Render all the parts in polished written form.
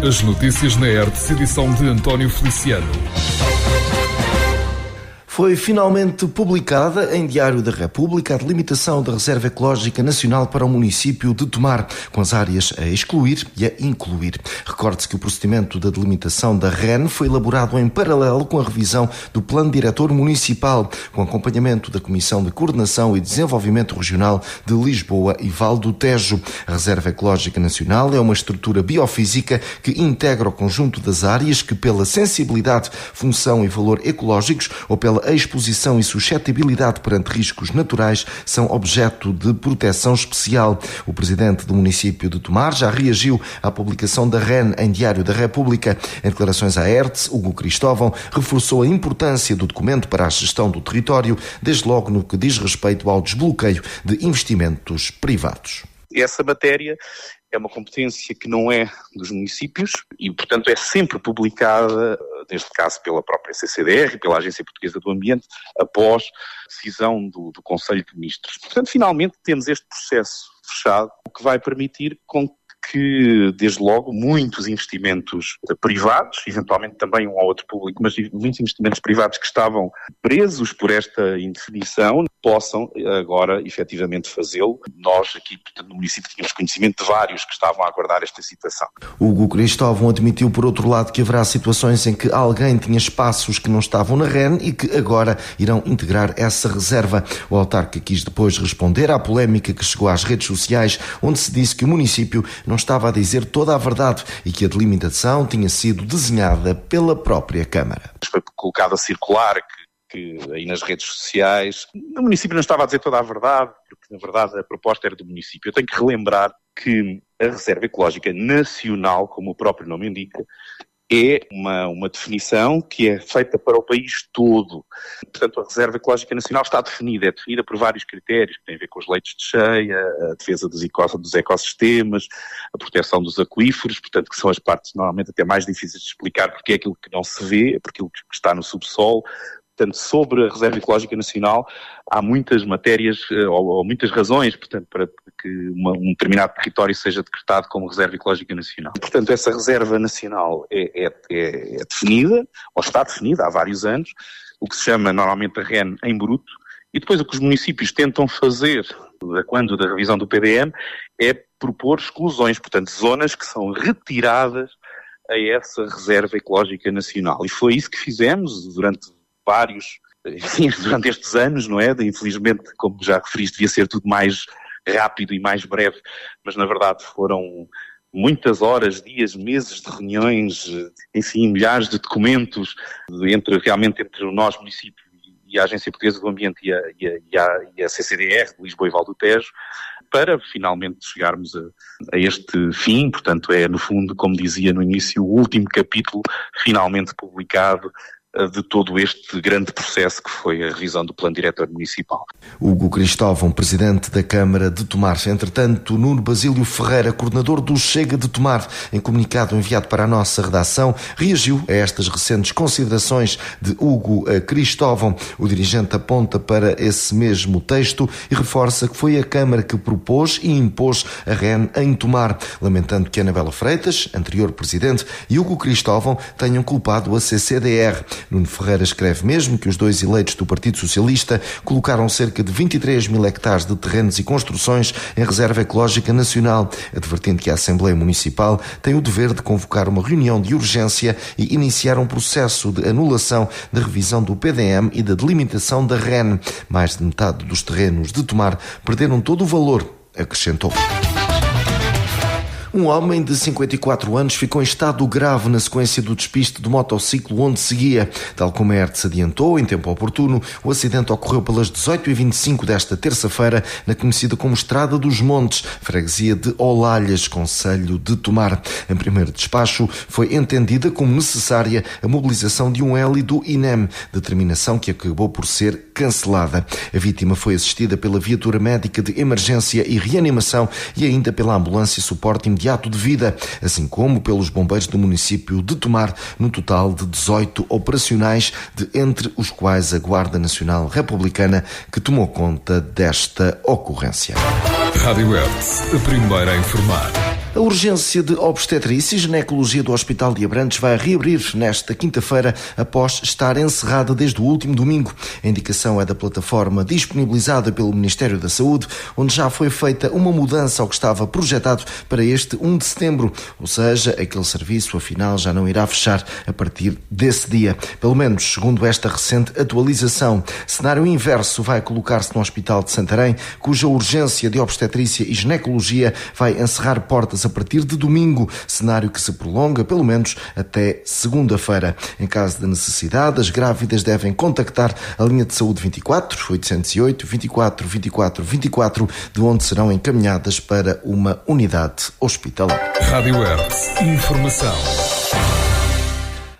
As notícias na Hertz, edição de António Feliciano. Foi finalmente publicada em Diário da República a delimitação da Reserva Ecológica Nacional para o município de Tomar, com as áreas a excluir e a incluir. Recorde-se que o procedimento da delimitação da REN foi elaborado em paralelo com a revisão do Plano Diretor Municipal, com acompanhamento da Comissão de Coordenação e Desenvolvimento Regional de Lisboa e Val do Tejo. A Reserva Ecológica Nacional é uma estrutura biofísica que integra o conjunto das áreas que, pela sensibilidade, função e valor ecológicos ou pela exposição e suscetibilidade perante riscos naturais, são objeto de proteção especial. O presidente do município de Tomar já reagiu à publicação da REN em Diário da República. Em declarações à Hertz, Hugo Cristóvão reforçou a importância do documento para a gestão do território, desde logo no que diz respeito ao desbloqueio de investimentos privados. Essa matéria é uma competência que não é dos municípios e, portanto, é sempre publicada, neste caso pela própria CCDR e pela Agência Portuguesa do Ambiente, após decisão do Conselho de Ministros. Portanto, finalmente temos este processo fechado, o que vai permitir com que, desde logo, muitos investimentos privados, eventualmente também um ou outro público, mas muitos investimentos privados que estavam presos por esta indefinição, possam agora efetivamente fazê-lo. Nós aqui, portanto, no município tínhamos conhecimento de vários que estavam a aguardar esta situação. Hugo Cristóvão admitiu, por outro lado, que haverá situações em que alguém tinha espaços que não estavam na REN e que agora irão integrar essa reserva. O autarca quis depois responder à polémica que chegou às redes sociais, onde se disse que o município não estava a dizer toda a verdade e que a delimitação tinha sido desenhada pela própria Câmara. Foi colocado a circular que aí nas redes sociais o município não estava a dizer toda a verdade, porque na verdade a proposta era do município. Eu tenho que relembrar que a Reserva Ecológica Nacional, como o próprio nome indica, é uma definição que é feita para o país todo. Portanto, a Reserva Ecológica Nacional está definida, é definida por vários critérios, que têm a ver com os leitos de cheia, a defesa dos ecossistemas, a proteção dos aquíferos, portanto, que são as partes normalmente até mais difíceis de explicar, porque é aquilo que não se vê, porque aquilo que está no subsolo. Portanto, sobre a Reserva Ecológica Nacional há muitas matérias ou muitas razões, portanto, para que um determinado território seja decretado como Reserva Ecológica Nacional. Portanto, essa Reserva Nacional é definida, ou está definida há vários anos, o que se chama normalmente a REN em bruto, e depois o que os municípios tentam fazer, quando da revisão do PDM, é propor exclusões, portanto, zonas que são retiradas a essa Reserva Ecológica Nacional. E foi isso que fizemos durante estes anos, não é? Infelizmente, como já referiste, devia ser tudo mais rápido e mais breve, mas na verdade foram muitas horas, dias, meses de reuniões, enfim, milhares de documentos entre o nosso município e a Agência Portuguesa do Ambiente e a CCDR de Lisboa e Val do Tejo, para finalmente chegarmos a este fim. Portanto, é no fundo, como dizia no início, o último capítulo finalmente publicado de todo este grande processo que foi a revisão do Plano Diretor Municipal. Hugo Cristóvão, presidente da Câmara de Tomar. Entretanto, Nuno Basílio Ferreira, coordenador do Chega de Tomar, em comunicado enviado para a nossa redação, reagiu a estas recentes considerações de Hugo Cristóvão. O dirigente aponta para esse mesmo texto e reforça que foi a Câmara que propôs e impôs a REN em Tomar, lamentando que Anabela Freitas, anterior presidente, e Hugo Cristóvão tenham culpado a CCDR. Nuno Ferreira escreve mesmo que os dois eleitos do Partido Socialista colocaram cerca de 23 mil hectares de terrenos e construções em Reserva Ecológica Nacional, advertindo que a Assembleia Municipal tem o dever de convocar uma reunião de urgência e iniciar um processo de anulação da revisão do PDM e da delimitação da REN. Mais de metade dos terrenos de Tomar perderam todo o valor, acrescentou. Um homem de 54 anos ficou em estado grave na sequência do despiste do motociclo onde seguia. Tal como a Hertz adiantou, em tempo oportuno, o acidente ocorreu pelas 18h25 desta terça-feira, na conhecida como Estrada dos Montes, freguesia de Olalhas, concelho de Tomar. Em primeiro despacho, foi entendida como necessária a mobilização de um heli do INEM, determinação que acabou por ser cancelada. A vítima foi assistida pela viatura médica de emergência e reanimação e ainda pela ambulância suporte imediato de vida, assim como pelos bombeiros do município de Tomar, no total de 18 operacionais, entre os quais a Guarda Nacional Republicana, que tomou conta desta ocorrência. Rádio Hertz, a primeira a informar. A urgência de obstetrícia e ginecologia do Hospital de Abrantes vai reabrir nesta quinta-feira após estar encerrada desde o último domingo. A indicação é da plataforma disponibilizada pelo Ministério da Saúde, onde já foi feita uma mudança ao que estava projetado para este 1 de setembro, ou seja, aquele serviço afinal já não irá fechar a partir desse dia. Pelo menos, segundo esta recente atualização. Cenário inverso vai colocar-se no Hospital de Santarém, cuja urgência de obstetrícia e ginecologia vai encerrar portas a partir de domingo, cenário que se prolonga pelo menos até segunda-feira. Em caso de necessidade, as grávidas devem contactar a linha de saúde 24 808 24 24 24, de onde serão encaminhadas para uma unidade hospitalar. Rádio Hertz. Informação.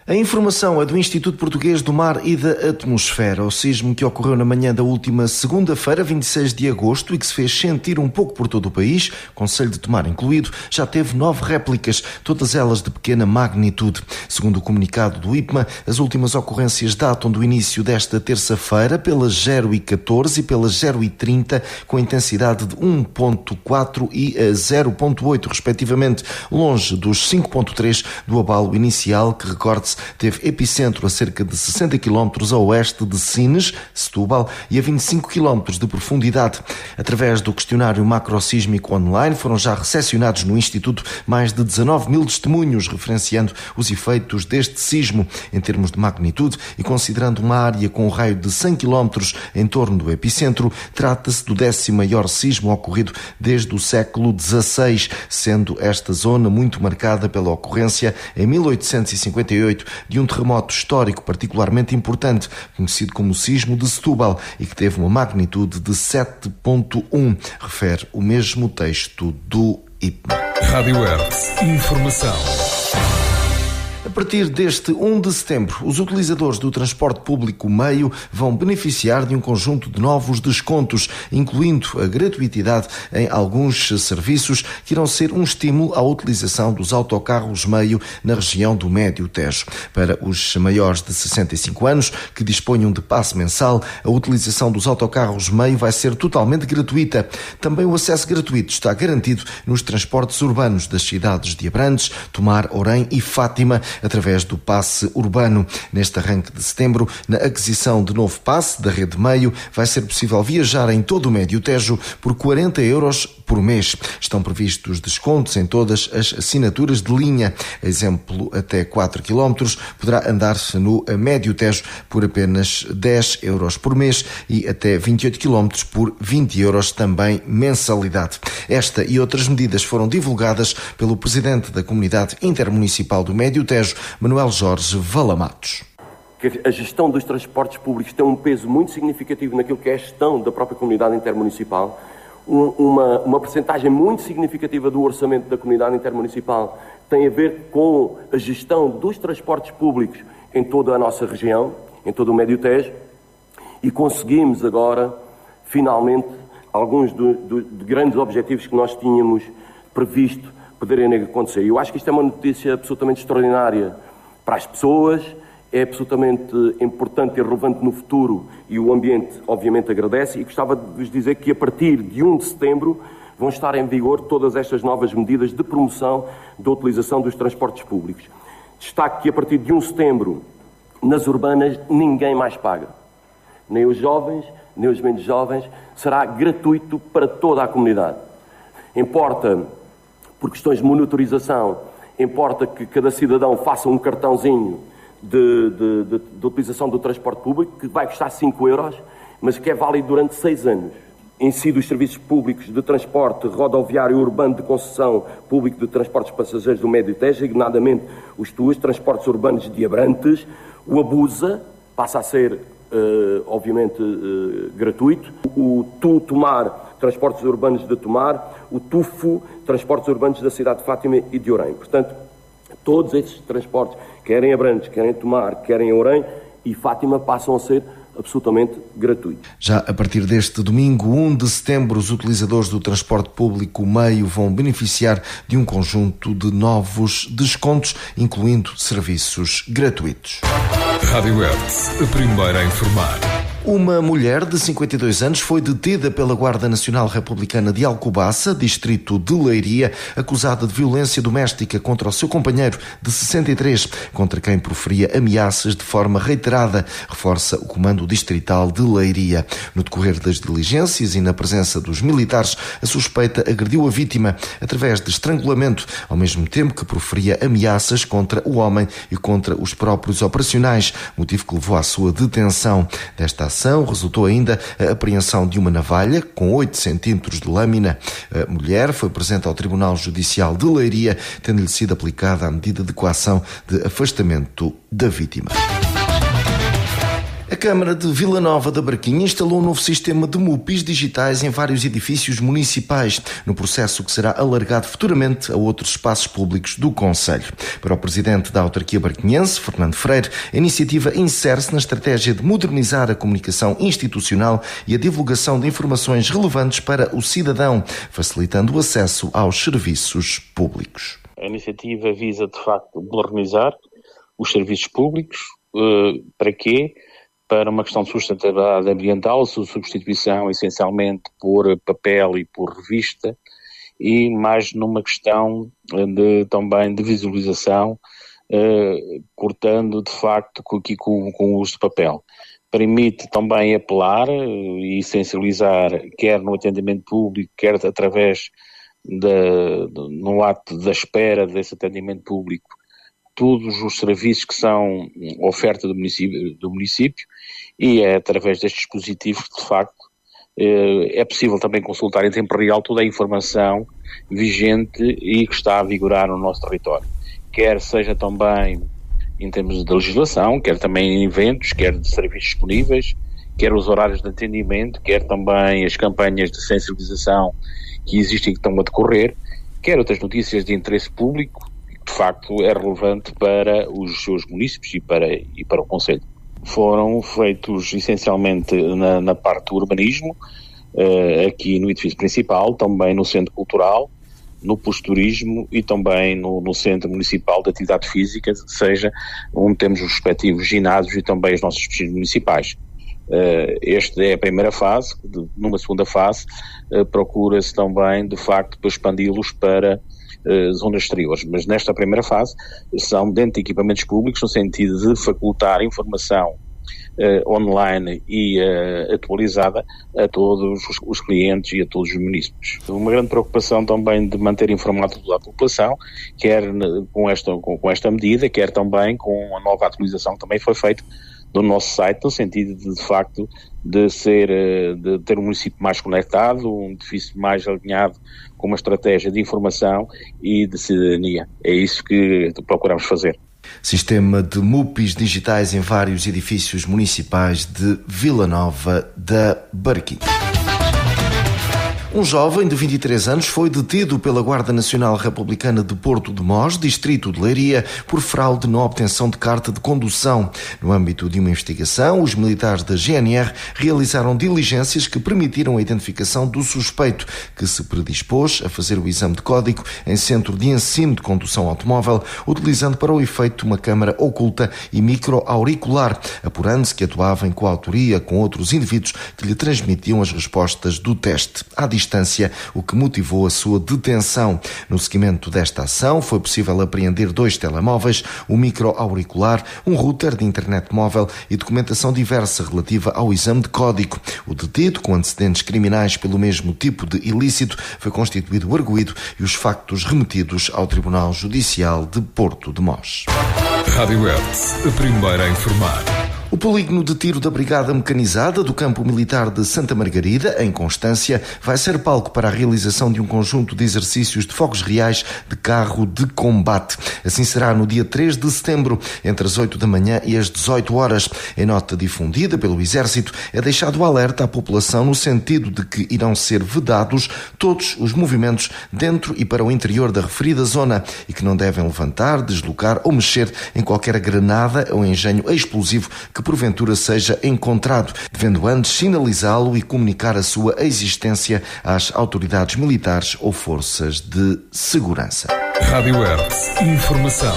A informação é do Instituto Português do Mar e da Atmosfera. O sismo que ocorreu na manhã da última segunda-feira, 26 de agosto, e que se fez sentir um pouco por todo o país, Concelho de Tomar incluído, já teve 9 réplicas, todas elas de pequena magnitude. Segundo o comunicado do IPMA, as últimas ocorrências datam do início desta terça-feira, pelas 0h14 e pelas 0h30, com intensidade de 1.4 e 0.8, respectivamente, longe dos 5.3 do abalo inicial, que, recorde-se, teve epicentro a cerca de 60 km a oeste de Sines, Setúbal, e a 25 km de profundidade. Através do questionário macrosísmico online, foram já recepcionados no Instituto mais de 19 mil testemunhos, referenciando os efeitos deste sismo. Em termos de magnitude e considerando uma área com um raio de 100 km em torno do epicentro, trata-se do 10º maior sismo ocorrido desde o século XVI, sendo esta zona muito marcada pela ocorrência, em 1858, de um terremoto histórico particularmente importante, conhecido como o Sismo de Setúbal, e que teve uma magnitude de 7.1, refere o mesmo texto do IPMA. Rádio Hertz. Informação. A partir deste 1 de setembro, os utilizadores do transporte público meio vão beneficiar de um conjunto de novos descontos, incluindo a gratuitidade em alguns serviços que irão ser um estímulo à utilização dos autocarros meio na região do Médio Tejo. Para os maiores de 65 anos que disponham de passe mensal, a utilização dos autocarros meio vai ser totalmente gratuita. Também o acesso gratuito está garantido nos transportes urbanos das cidades de Abrantes, Tomar, Orém e Fátima, através do passe urbano. Neste arranque de setembro, na aquisição de novo passe da rede meio, vai ser possível viajar em todo o Médio Tejo por 40 euros por mês. Estão previstos descontos em todas as assinaturas de linha. Exemplo, até 4 km poderá andar-se no Médio Tejo por apenas 10 euros por mês e até 28 km por 20 euros também mensalidade. Esta e outras medidas foram divulgadas pelo presidente da Comunidade Intermunicipal do Médio Tejo, Manuel Jorge Valamatos. A gestão dos transportes públicos tem um peso muito significativo naquilo que é a gestão da própria Comunidade Intermunicipal. Uma percentagem muito significativa do orçamento da Comunidade Intermunicipal tem a ver com a gestão dos transportes públicos em toda a nossa região, em todo o Médio Tejo, e conseguimos agora, finalmente, alguns de grandes objetivos que nós tínhamos previsto poderem acontecer. Eu acho que isto é uma notícia absolutamente extraordinária para as pessoas, é absolutamente importante e relevante no futuro e o ambiente, obviamente, agradece, e gostava de vos dizer que a partir de 1 de setembro vão estar em vigor todas estas novas medidas de promoção da utilização dos transportes públicos. Destaco que a partir de 1 de setembro, nas urbanas, ninguém mais paga. Nem os jovens, nem os menos jovens, será gratuito para toda a comunidade. Importa, por questões de monitorização, importa que cada cidadão faça um cartãozinho de utilização do transporte público, que vai custar 5 euros, mas que é válido durante 6 anos. Incide os serviços públicos de transporte rodoviário urbano de concessão público de transportes passageiros do Médio Tejo, designadamente os TUAs, transportes urbanos de Abrantes. O Abusa passa a ser, obviamente, gratuito. O TU-Tomar, transportes urbanos de Tomar. O TUFO, transportes urbanos da cidade de Fátima e de Orém. Portanto, todos esses transportes, querem Abrantes, querem Tomar, querem Orém e Fátima, passam a ser absolutamente gratuitos. Já a partir deste domingo, 1 de setembro, os utilizadores do transporte público meio vão beneficiar de um conjunto de novos descontos, incluindo serviços gratuitos. Rádio Hertz, a primeira a informar. Uma mulher de 52 anos foi detida pela Guarda Nacional Republicana de Alcobaça, distrito de Leiria, acusada de violência doméstica contra o seu companheiro de 63, contra quem proferia ameaças de forma reiterada, reforça o Comando Distrital de Leiria. No decorrer das diligências e na presença dos militares, a suspeita agrediu a vítima através de estrangulamento, ao mesmo tempo que proferia ameaças contra o homem e contra os próprios operacionais, motivo que levou à sua detenção. Desta ação resultou ainda a apreensão de uma navalha com 8 centímetros de lâmina. A mulher foi presente ao Tribunal Judicial de Leiria, tendo-lhe sido aplicada a medida de coação de afastamento da vítima. A Câmara de Vila Nova da Barquinha instalou um novo sistema de MUPIs digitais em vários edifícios municipais, no processo que será alargado futuramente a outros espaços públicos do concelho. Para o presidente da autarquia barquinhense, Fernando Freire, a iniciativa insere-se na estratégia de modernizar a comunicação institucional e a divulgação de informações relevantes para o cidadão, facilitando o acesso aos serviços públicos. A iniciativa visa, de facto, modernizar os serviços públicos. Para quê? Para uma questão de sustentabilidade ambiental, substituição essencialmente por papel e por revista, e mais numa questão também de visualização, cortando de facto aqui com o uso de papel. Permite também apelar e sensibilizar, quer no atendimento público, quer através no ato da espera desse atendimento público, todos os serviços que são oferta do município, e é através destes dispositivos que, de facto, é possível também consultar em tempo real toda a informação vigente e que está a vigorar no nosso território. Quer seja também em termos de legislação, quer também em eventos, quer de serviços disponíveis, quer os horários de atendimento, quer também as campanhas de sensibilização que existem e que estão a decorrer, quer outras notícias de interesse público, de facto é relevante para os seus municípios e para o concelho. Foram feitos essencialmente na parte do urbanismo, aqui no edifício principal, também no centro cultural, no posto turismo e também no centro municipal de atividade física, seja onde temos os respectivos ginásios e também os nossos piscinas municipais. Esta é a primeira fase. Numa segunda fase procura-se também de facto expandi-los para zonas exteriores, mas nesta primeira fase são dentro de equipamentos públicos no sentido de facultar informação online e atualizada a todos os clientes e a todos os municípios. Uma grande preocupação também de manter informada toda a população, quer com esta medida, quer também com a nova atualização que também foi feita do nosso site, no sentido de facto de ter um município mais conectado, um edifício mais alinhado com uma estratégia de informação e de cidadania. É isso que procuramos fazer. Sistema de MUPIs digitais em vários edifícios municipais de Vila Nova da Barquinha. Um jovem de 23 anos foi detido pela Guarda Nacional Republicana de Porto de Mós, distrito de Leiria, por fraude na obtenção de carta de condução. No âmbito de uma investigação, os militares da GNR realizaram diligências que permitiram a identificação do suspeito, que se predispôs a fazer o exame de código em centro de ensino de condução automóvel, utilizando para o efeito uma câmara oculta e microauricular, apurando-se que atuava em coautoria com outros indivíduos que lhe transmitiam as respostas do teste à distância, o que motivou a sua detenção. No seguimento desta ação, foi possível apreender 2 telemóveis, um microauricular, um router de internet móvel e documentação diversa relativa ao exame de código. O detido, com antecedentes criminais pelo mesmo tipo de ilícito, foi constituído arguido e os factos remetidos ao Tribunal Judicial de Porto de Mós. Rádio Hertz, a primeira a informar. O polígono de tiro da Brigada Mecanizada do Campo Militar de Santa Margarida, em Constância, vai ser palco para a realização de um conjunto de exercícios de fogos reais de carro de combate. Assim será no dia 3 de setembro, entre as 8 da manhã e as 18 horas. Em nota difundida pelo Exército, é deixado o alerta à população no sentido de que irão ser vedados todos os movimentos dentro e para o interior da referida zona e que não devem levantar, deslocar ou mexer em qualquer granada ou engenho explosivo que porventura seja encontrado, devendo antes sinalizá-lo e comunicar a sua existência às autoridades militares ou forças de segurança. Rádio Hertz, informação.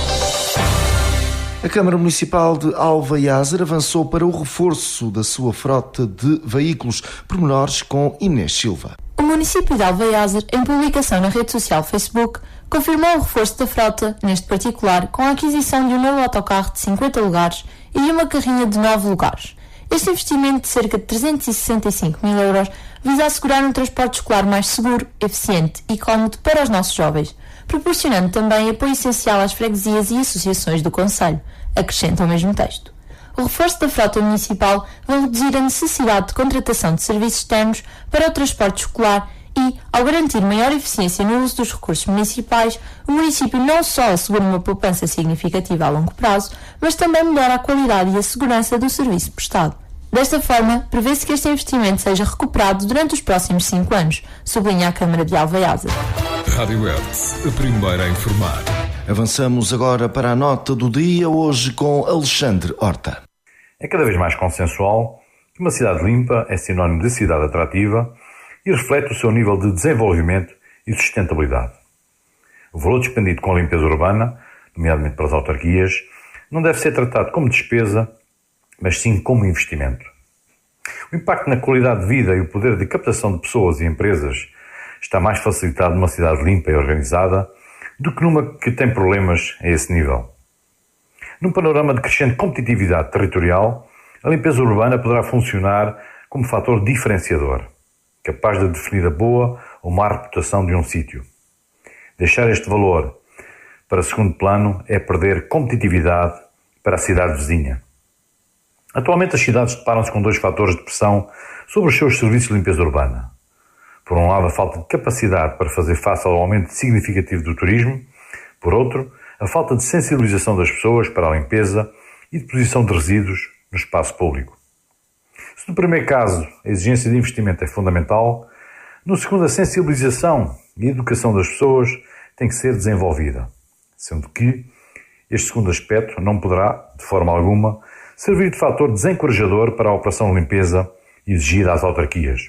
A Câmara Municipal de Alvaiazer avançou para o reforço da sua frota de veículos. Pormenores com Inês Silva. O município de Alvaiazer, em publicação na rede social Facebook, confirmou o reforço da frota, neste particular, com a aquisição de um novo autocarro de 50 lugares e de uma carrinha de 9 lugares. Este investimento de cerca de 365 mil euros visa assegurar um transporte escolar mais seguro, eficiente e cómodo para os nossos jovens, proporcionando também apoio essencial às freguesias e associações do concelho, acrescenta o mesmo texto. O reforço da frota municipal vai reduzir a necessidade de contratação de serviços externos para o transporte escolar e, ao garantir maior eficiência no uso dos recursos municipais, o município não só assegura uma poupança significativa a longo prazo, mas também melhora a qualidade e a segurança do serviço prestado. Desta forma, prevê-se que este investimento seja recuperado durante os próximos 5 anos, sublinha a Câmara de Alvaiazer. Rádio Hertz, a primeira a informar. Avançamos agora para a nota do dia, hoje com Alexandre Horta. É cada vez mais consensual que uma cidade limpa é sinónimo de cidade atrativa e reflete o seu nível de desenvolvimento e sustentabilidade. O valor despendido com a limpeza urbana, nomeadamente para as autarquias, não deve ser tratado como despesa, mas sim como investimento. O impacto na qualidade de vida e o poder de captação de pessoas e empresas está mais facilitado numa cidade limpa e organizada do que numa que tem problemas a esse nível. Num panorama de crescente competitividade territorial, a limpeza urbana poderá funcionar como fator diferenciador, capaz de definir a boa ou má reputação de um sítio. Deixar este valor para segundo plano é perder competitividade para a cidade vizinha. Atualmente as cidades deparam-se com 2 fatores de pressão sobre os seus serviços de limpeza urbana. Por um lado, a falta de capacidade para fazer face ao aumento significativo do turismo. Por outro, a falta de sensibilização das pessoas para a limpeza e deposição de resíduos no espaço público. Se no primeiro caso a exigência de investimento é fundamental, no segundo a sensibilização e a educação das pessoas tem que ser desenvolvida, sendo que este segundo aspecto não poderá, de forma alguma, servir de fator desencorajador para a operação de limpeza exigida às autarquias.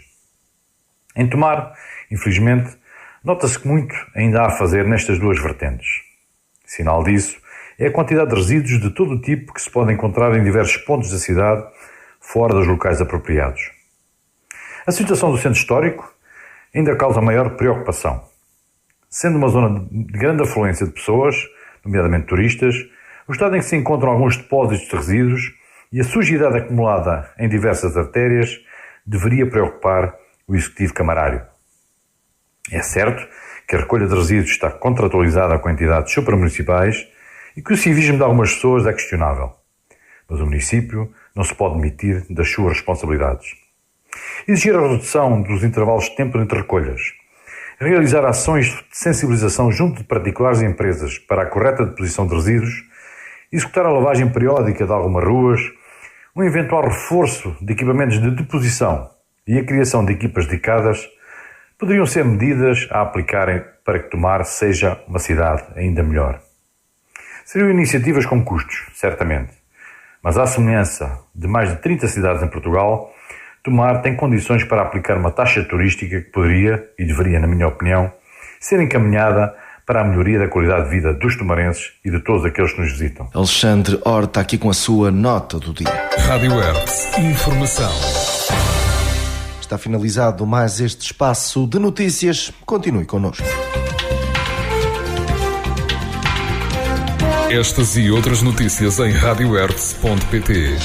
Em Tomar, infelizmente, nota-se que muito ainda há a fazer nestas 2 vertentes. Sinal disso é a quantidade de resíduos de todo o tipo que se pode encontrar em diversos pontos da cidade, fora dos locais apropriados. A situação do centro histórico ainda causa maior preocupação. Sendo uma zona de grande afluência de pessoas, nomeadamente turistas, o estado em que se encontram alguns depósitos de resíduos e a sujidade acumulada em diversas artérias deveria preocupar o Executivo Camarário. É certo que a recolha de resíduos está contratualizada com entidades supramunicipais e que o civismo de algumas pessoas é questionável, mas o município não se pode demitir das suas responsabilidades. Exigir a redução dos intervalos de tempo entre recolhas, realizar ações de sensibilização junto de particulares e empresas para a correta deposição de resíduos, executar a lavagem periódica de algumas ruas, um eventual reforço de equipamentos de deposição e a criação de equipas dedicadas poderiam ser medidas a aplicarem para que Tomar seja uma cidade ainda melhor. Seriam iniciativas com custos, certamente, mas à semelhança de mais de 30 cidades em Portugal, Tomar tem condições para aplicar uma taxa turística que poderia, e deveria, na minha opinião, ser encaminhada para a melhoria da qualidade de vida dos tomarenses e de todos aqueles que nos visitam. Alexandre Horta aqui com a sua nota do dia. Rádio Hertz, informação. Está finalizado mais este espaço de notícias. Continue connosco. Estas e outras notícias em radiohertz.pt.